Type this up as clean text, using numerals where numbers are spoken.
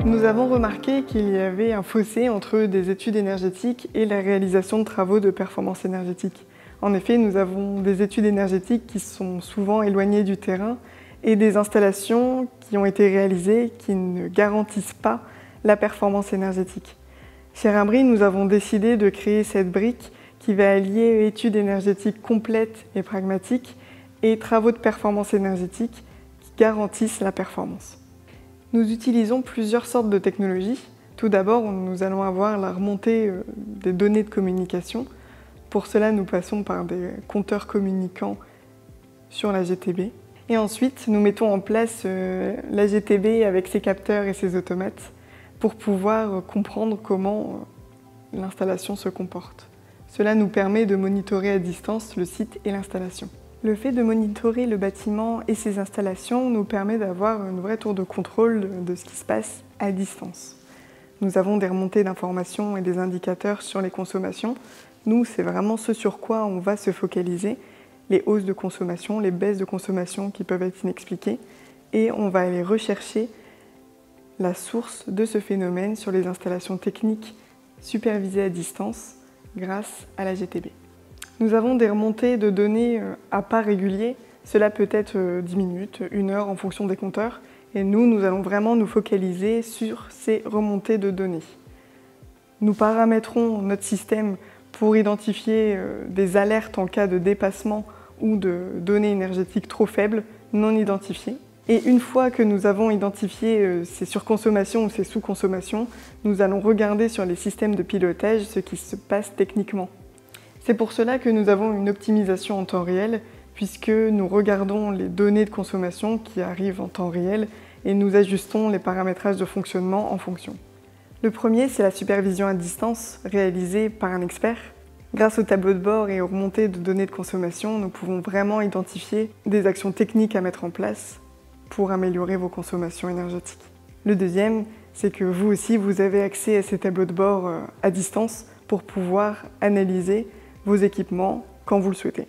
Nous avons remarqué qu'il y avait un fossé entre des études énergétiques et la réalisation de travaux de performance énergétique. En effet, nous avons des études énergétiques qui sont souvent éloignées du terrain et des installations qui ont été réalisées qui ne garantissent pas la performance énergétique. Chez Rimbry, nous avons décidé de créer cette brique qui va allier études énergétiques complètes et pragmatiques et travaux de performance énergétique qui garantissent la performance. Nous utilisons plusieurs sortes de technologies. Tout d'abord, nous allons avoir la remontée des données de communication. Pour cela, nous passons par des compteurs communicants sur la GTB. Et ensuite, nous mettons en place la GTB avec ses capteurs et ses automates pour pouvoir comprendre comment l'installation se comporte. Cela nous permet de monitorer à distance le site et l'installation. Le fait de monitorer le bâtiment et ses installations nous permet d'avoir une vraie tour de contrôle de ce qui se passe à distance. Nous avons des remontées d'informations et des indicateurs sur les consommations. Nous, c'est vraiment ce sur quoi on va se focaliser, les hausses de consommation, les baisses de consommation qui peuvent être inexpliquées, et on va aller rechercher la source de ce phénomène sur les installations techniques supervisées à distance grâce à la GTB. Nous avons des remontées de données à pas réguliers, cela peut être 10 minutes, 1 heure en fonction des compteurs, et nous allons vraiment nous focaliser sur ces remontées de données. Nous paramétrons notre système pour identifier des alertes en cas de dépassement ou de données énergétiques trop faibles, non identifiées. Et une fois que nous avons identifié ces surconsommations ou ces sous-consommations, nous allons regarder sur les systèmes de pilotage ce qui se passe techniquement. C'est pour cela que nous avons une optimisation en temps réel, puisque nous regardons les données de consommation qui arrivent en temps réel et nous ajustons les paramétrages de fonctionnement en fonction. Le premier, c'est la supervision à distance réalisée par un expert. Grâce au tableau de bord et aux remontées de données de consommation, nous pouvons vraiment identifier des actions techniques à mettre en place pour améliorer vos consommations énergétiques. Le deuxième, c'est que vous aussi, vous avez accès à ces tableaux de bord à distance pour pouvoir analyser vos équipements quand vous le souhaitez.